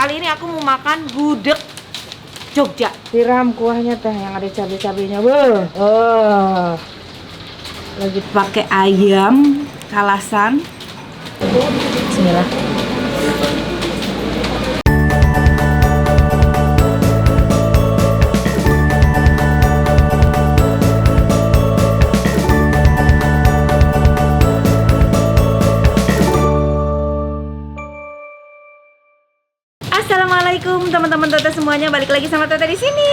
Kali ini aku mau makan gudeg Jogja. Siram kuahnya teh yang ada cabai-cabainya. Lagi pakai ayam kalasan. Bismillah. Assalamualaikum teman-teman Tete semuanya, balik lagi sama Tete di sini.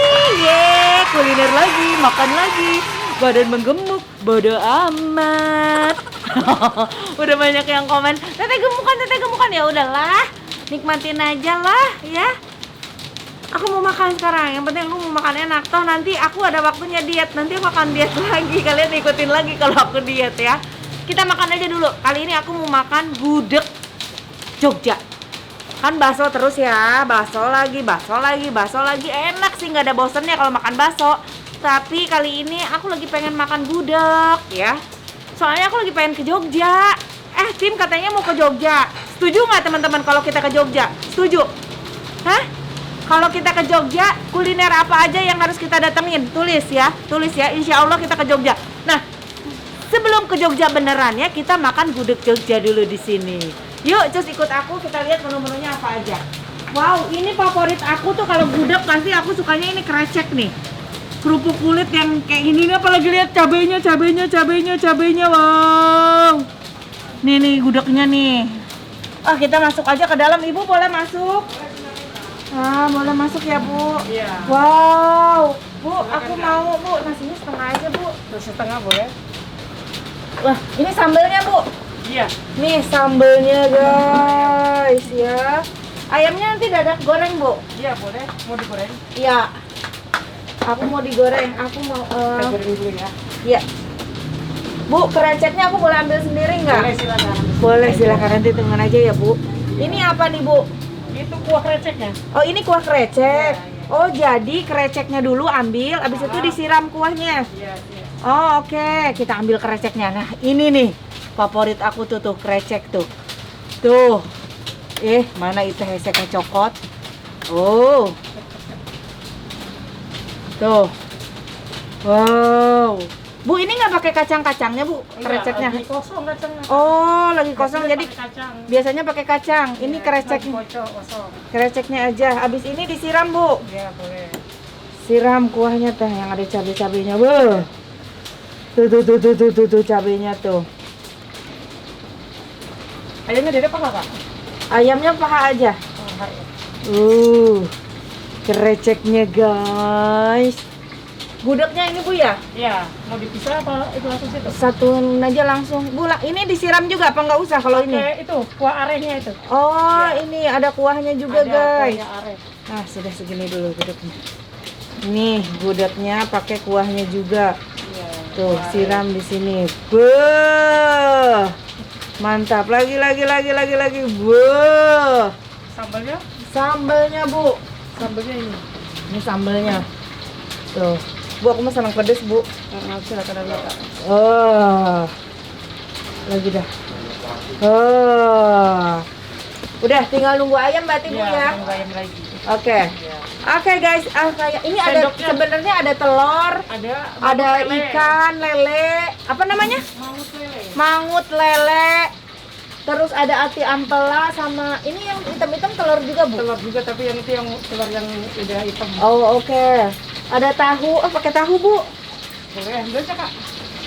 Kuliner lagi, makan lagi. Badan menggemuk, bodo amat. Udah banyak yang komen, Tete gemukan. Ya udahlah, nikmatin aja lah ya. Aku mau makan sekarang, yang penting aku mau makan enak. Toh nanti aku ada waktunya diet, nanti aku akan diet lagi. Kalian ikutin lagi kalau aku diet ya. Kita makan aja dulu. Kali ini aku mau makan gudeg Jogja. Kan bakso terus ya, bakso lagi, enak sih, nggak ada bosennya kalau makan bakso. Tapi kali ini aku lagi pengen makan gudeg ya, soalnya aku lagi pengen ke Jogja. Tim katanya mau ke Jogja, setuju nggak teman-teman kalau kita ke Jogja? Setuju? Hah? Kalau kita ke Jogja, kuliner apa aja yang harus kita datengin? Tulis ya, insya Allah kita ke Jogja. Nah, sebelum ke Jogja beneran ya, kita makan gudeg Jogja dulu di sini. Yuk, just ikut aku, kita lihat menu-menunya apa aja. Wow, ini favorit aku tuh kalau gudeg pasti aku sukanya ini krecek nih. Kerupuk kulit yang kayak gini nih, apalagi lihat cabenya. Wow. Nih gudegnya nih. Kita masuk aja ke dalam. Ibu boleh masuk? Boleh masuk ya, Bu. Iya. Wow. Bu, aku mau, Bu. Nasinya setengah aja, Bu. Setengah boleh? Wah, ini sambelnya, Bu. Iya. Nih sambelnya guys ya. Ayamnya nanti dadak goreng, Bu. Iya boleh. Mau digoreng? Iya. Aku mau digoreng. Aku mau. Kita goreng dulu ya. Iya. Bu, kereceknya aku boleh ambil sendiri nggak? Boleh silakan. Boleh silakan, nanti tengah aja ya, Bu. Ini apa nih, Bu? Itu kuah kreceknya. Oh, ini kuah krecek. Iya. Oh, jadi kreceknya dulu ambil, abis itu disiram kuahnya. Iya. Oh, oke. Kita ambil kreceknya. Nah, ini nih favorit aku tuh krecek tuh. Mana itu heseknya cokot. Oh. Tuh. Wow. Bu, ini nggak pakai kacang-kacangnya, Bu, kreceknya? Lagi kosong kacangnya. Oh, lagi kosong. Jadi kacang. biasanya pakai kacang. Ini kreceknya. Kosong. Kreceknya aja. Habis ini disiram, Bu. Iya, boleh. Siram kuahnya teh yang ada cabai-cabainya, Bu. Tuh cabainya tuh. Ayamnya dari apa, Kak? Ayamnya paha aja. Kreceknya guys. Gudegnya ini, Bu ya? Iya. Mau dipisah apa itu langsung situ? Satuin aja langsung. Bu, ini disiram juga apa nggak usah kalau ini? Itu kuah arehnya itu. Oh, ini ada kuahnya juga, guys. Kuahnya areh. Nah, sudah segini dulu gudegnya. Nih, gudegnya pakai kuahnya juga. Iya. Tuh, siram di sini. Beuh. Mantap. Lagi. Beuh. Sambalnya? Sambelnya, Bu. Sambalnya ini. Ini sambelnya. Tuh. Bu, aku mau senang pedes, Bu. Silakan aja, Kak. Lagi dah. Udah tinggal nunggu ayam berarti, Bu ya. Nunggu ayam lagi. Oke. Oke, guys. Kayak ini ada Sendoknya. sebenarnya ada telur, ada lele. ikan lele. Apa namanya? Mangut lele. Mangut lele. Terus ada ati ampela sama ini yang hitam-hitam telur juga, Bu. Telur juga, tapi yang itu yang telur yang udah hitam. Oh, oke. Ada tahu. Oh, pakai tahu, Bu. Boleh, ambil aja, Kak.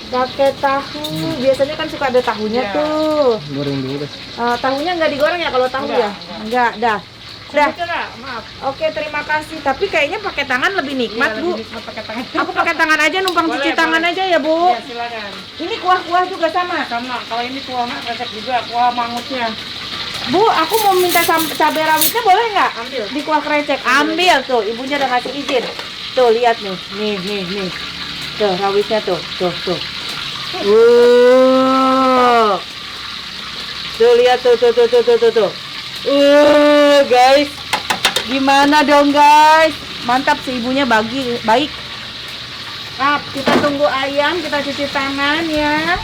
Pakai tahu. Biasanya kan suka ada tahunya Iya. tuh. Goreng dulu deh. Tahunya nggak digoreng ya kalau tahu Enggak, ya? Enggak, dah. Dah. Kak, maaf. Oke, terima kasih. Tapi kayaknya pakai tangan lebih nikmat, Iya, Bu. lebih nikmat pakai tangan. Aku pakai tangan aja, numpang Boleh, cuci tangan boleh. aja ya, Bu. Iya, silakan. Ini kuah-kuah juga sama. Sama, kalau ini kuah krecek juga, kuah mangutnya. Bu, aku mau minta cabai rawitnya boleh nggak? Ambil. Di kuah krecek. Ambil tuh, ibunya udah ngasih izin. Tuh, lihat nih. Nih. Tuh, rawitnya tuh. Tuh. Tuh, lihat tuh. Guys. Gimana dong, guys? Mantap sih, ibunya baik. Nah, kita tunggu ayam, kita cuci tangan ya.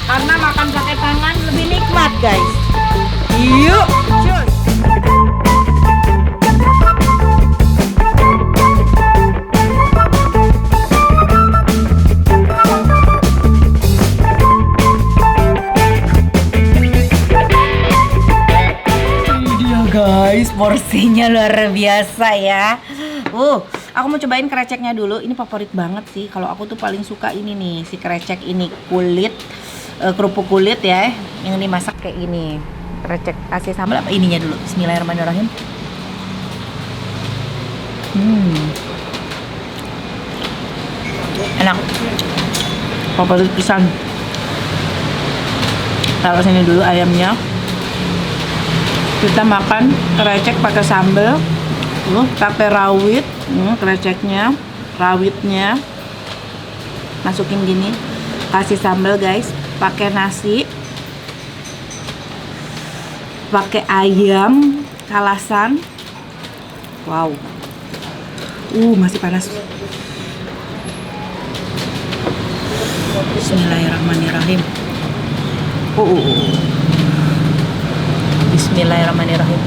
Karena makan pakai tangan lebih nikmat, guys. Yuk, cus. guys, porsinya luar biasa ya. Aku mau cobain kreceknya dulu. Ini favorit banget sih. Kalau aku tuh paling suka ini nih, si krecek ini kulit, kerupuk kulit ya, yang dimasak kayak gini. Krecek kasih sambal apa ininya dulu. Bismillahirrahmanirrahim. Enak. Favorit pisan. Taruh sini dulu ayamnya. Kita makan krecek pakai sambal. Pakai rawit. Kreceknya, rawitnya. Masukin gini. Kasih sambal guys. Pakai nasi. Pakai ayam kalasan. Wow. Masih panas. Bismillahirrahmanirrahim. Bismillahirrahmanirrahim.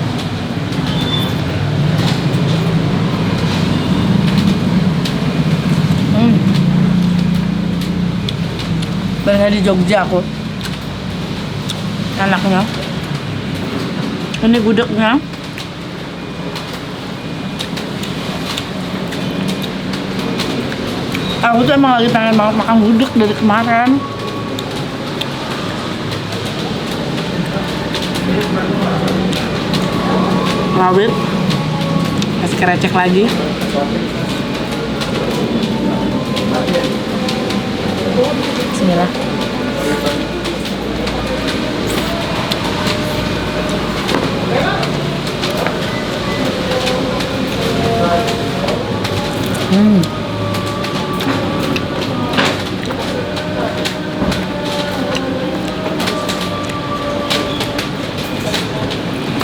Benar di Jogja aku. Enaknya. Ini gudegnya. Aku tuh emang lagi pengen banget makan gudeg dari kemarin. Rawit, kasih krecek lagi. Bismillah.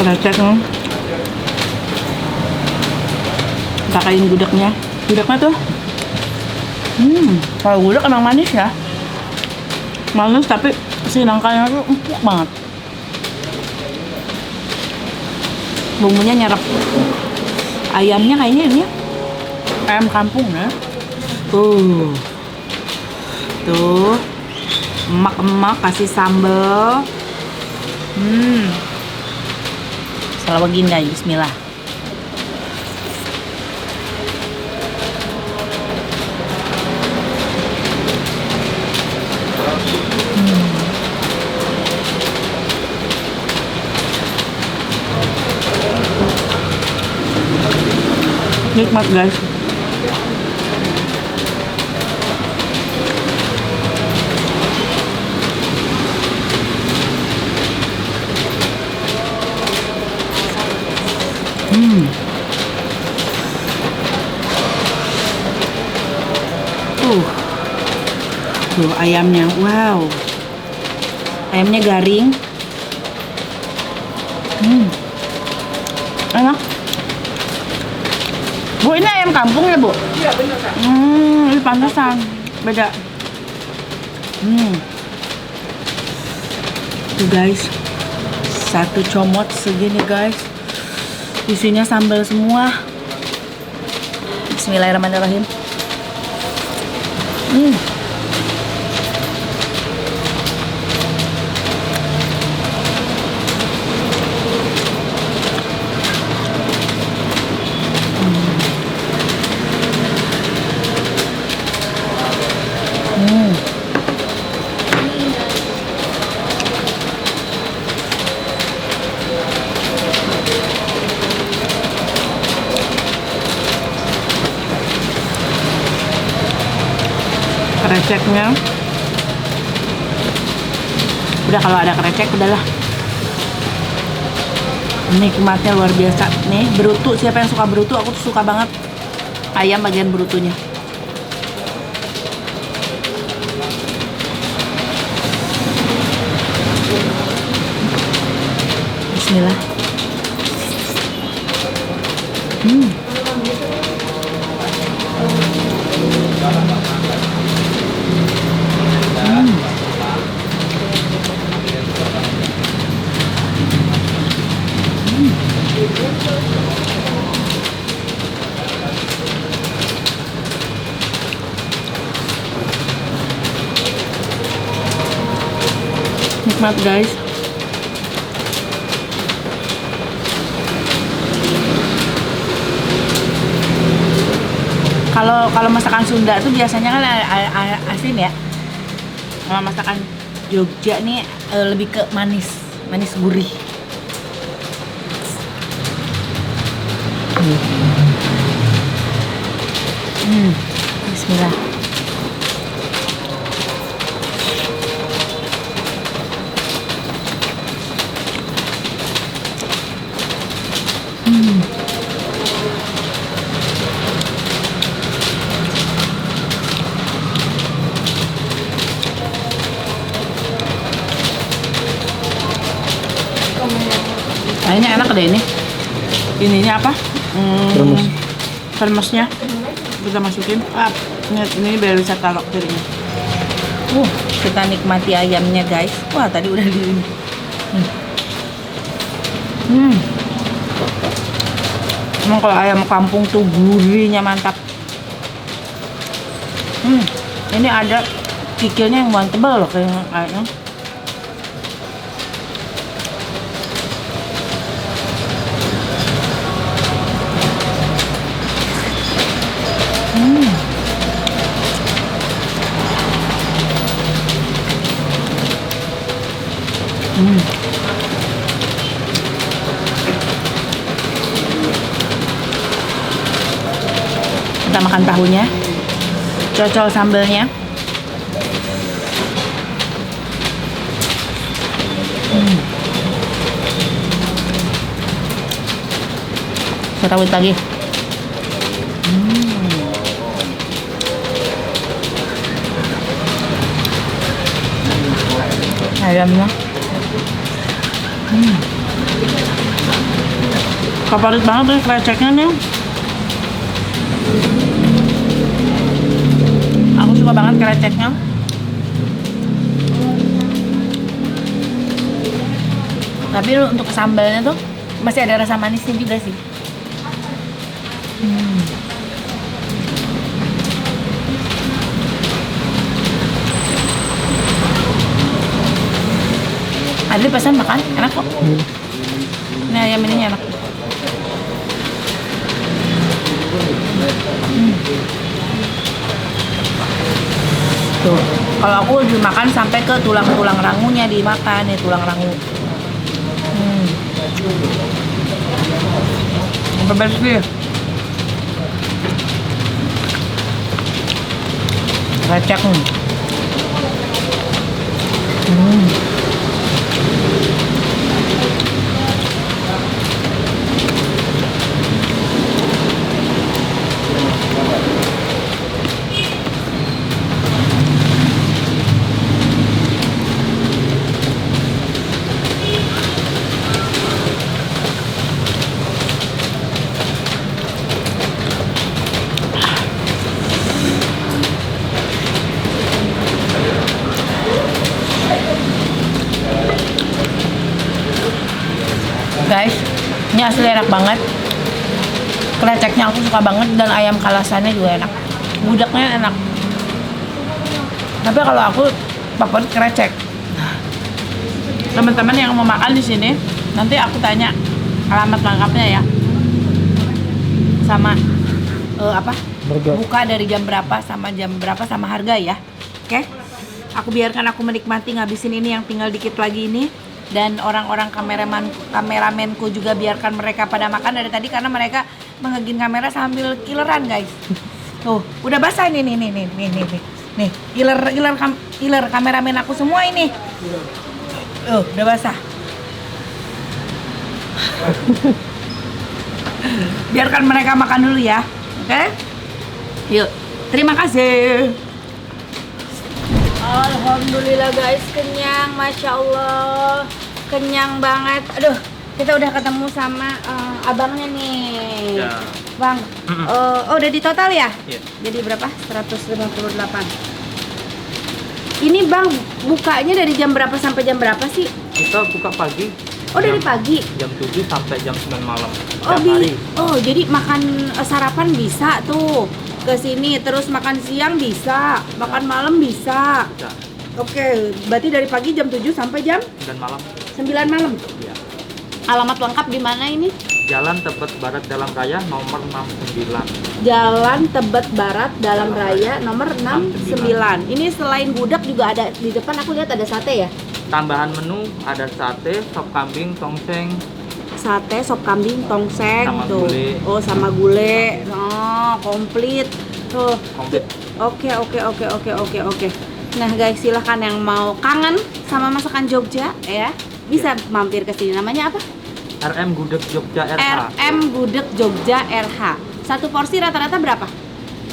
Krecek pakain gudegnya tuh kalau gudeg emang manis ya, manis tapi si nangkanya tuh empuk banget, bumbunya nyerap. Ayamnya kayaknya ini ayam kampung ya. Tuh emak-emak kasih sambal. Salah begini guys, bismillah. Nikmat guys. Tuh ayamnya, wow. Ayamnya garing. Enak. Bu, ini ayam kampung ya, Bu? Iya, bener, Kak. Ini pantesan. Beda. Tuh guys. Satu comot segini guys. Isinya sambal semua. Bismillahirrahmanirrahim. Kreceknya udah, kalau ada krecek udahlah nikmatnya luar biasa. Nih berutu, siapa yang suka berutu? Aku tuh suka banget ayam bagian berutunya. Bismillah. Nikmat guys. Kalau masakan Sunda tuh biasanya kan asin ya. Kalau masakan Jogja nih lebih ke manis gurih. Bismillah. Kayaknya enak deh ini. Ininya apa? Terus. Termosnya kita masukin. Ini biar bisa taruh piringnya. Kita nikmati ayamnya guys. Wah tadi udah di ini. Emang kalau ayam kampung tuh gurihnya mantap. Ini ada kikilnya yang tebal loh kayaknya. Kita makan tahunya, cocol sambelnya. Kita tahu lagi. Ayamnya. Favorit banget tuh kreceknya nih. Aku suka banget kreceknya. Tapi untuk sambalnya tuh masih ada rasa manisnya juga sih. Adli pesan makan, enak kok. Ini ayam ininya enak. Tuh, kalau aku dimakan sampai ke tulang-tulang rangunya dimakan nih, tulang rangu. Apa beres dia? Krecek nih. Guys, ini asli enak banget. Kreceknya aku suka banget dan ayam kalasannya juga enak. Gudegnya enak. Tapi kalau aku favorit krecek. Teman-teman yang mau makan di sini, nanti aku tanya alamat lengkapnya ya. Sama buka dari jam berapa sama harga ya. Oke? Aku biarkan aku menikmati ngabisin ini yang tinggal dikit lagi ini. Dan orang-orang kameramenku juga biarkan mereka pada makan dari tadi karena mereka mengegin kamera sambil killeran guys. Tuh, udah basah nih. Nih, killer kameramen aku semua ini. Udah basah. Biarkan mereka makan dulu ya. Oke? Yuk, terima kasih. Alhamdulillah guys, kenyang, masya Allah, kenyang banget. Aduh, kita udah ketemu sama abangnya nih, ya. Bang. Udah di total ya? Yeah. Jadi berapa? 158. Ini bang, bukanya dari jam berapa sampai jam berapa sih? Kita buka pagi. Oh dari pagi? Jam 7 sampai jam 9 malam. Jadi makan sarapan bisa tuh. Ke sini terus makan siang bisa, makan malam bisa. Oke, berarti dari pagi jam 7 sampai jam 9 malam. 9 malam. Iya. Alamat lengkap di mana ini? Jalan Tebet Barat Dalam Raya nomor 69. Jalan Tebet Barat Dalam Raya nomor 69. Ini selain gudeg juga ada di depan, aku lihat ada sate ya. Tambahan menu ada sate, sop kambing, tongseng, Sate, sop kambing, tongseng Sama tuh. gulai. Oh, sama gulai. Oh, komplit. Tuh. komplit. Oke. Nah, guys, silahkan yang mau kangen sama masakan Jogja ya, bisa mampir ke sini. Namanya apa? RM Gudeg Jogja RH. RM Gudeg Jogja RH. Satu porsi rata-rata berapa?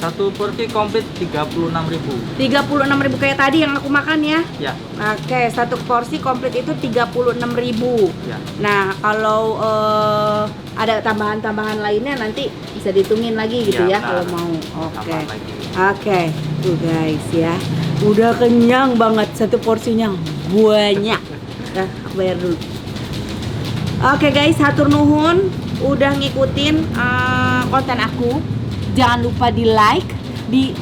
Satu porsi komplit 36.000. 36.000 kayak tadi yang aku makan ya. Ya, Oke, satu porsi komplit itu 36.000. ya. Nah, kalau ada tambahan-tambahan lainnya nanti bisa dihitungin lagi gitu ya, Ya, benar. kalau mau. Oke. Tambah lagi. Oke, tuh guys ya. Udah kenyang banget, satu porsinya banyak. Nah, aku bayar dulu. Oke guys, hatur nuhun udah ngikutin konten aku. Jangan lupa di like, di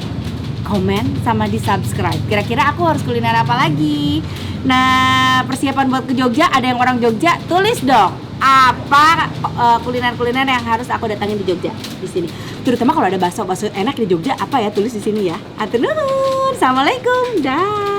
komen, sama di subscribe. Kira-kira aku harus kuliner apa lagi? Nah, persiapan buat ke Jogja, ada yang orang Jogja, tulis dong apa kuliner-kuliner yang harus aku datangin di Jogja di sini. Terutama kalau ada bakso enak di Jogja, apa ya, tulis di sini ya. Hatur nuhun. Assalamualaikum. Dah.